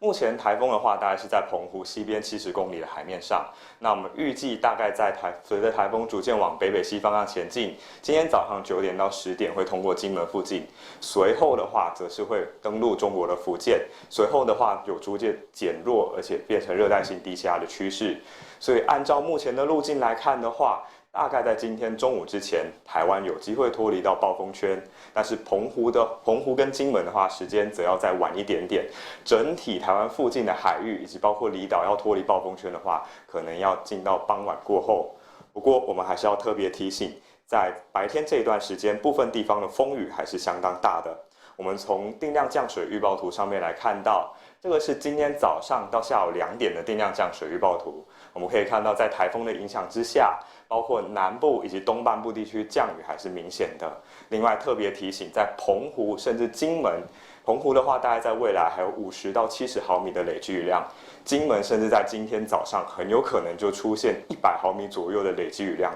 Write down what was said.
目前台风的话，大概是在澎湖西边70公里的海面上。那我们预计大概随着台风逐渐往北西方向前进，今天早上9点到10点会通过金门附近，随后的话则是会登陆中国的福建，随后的话有逐渐减弱，而且变成热带性低气压的趋势。所以按照目前的路径来看的话，大概在今天中午之前，台湾有机会脱离到暴风圈，但是澎湖跟金门的话，时间则要再晚一点点。整体台湾附近的海域以及包括离岛要脱离暴风圈的话，可能要进到傍晚过后。不过我们还是要特别提醒，在白天这一段时间，部分地方的风雨还是相当大的。我们从定量降水预报图上面来看到，这个是今天早上到下午2点的定量降水预报图。我们可以看到，在台风的影响之下，包括南部以及东半部地区降雨还是明显的。另外特别提醒，在澎湖甚至金门，澎湖的话大概在未来还有50到70毫米的累积雨量，金门甚至在今天早上很有可能就出现100毫米左右的累积雨量，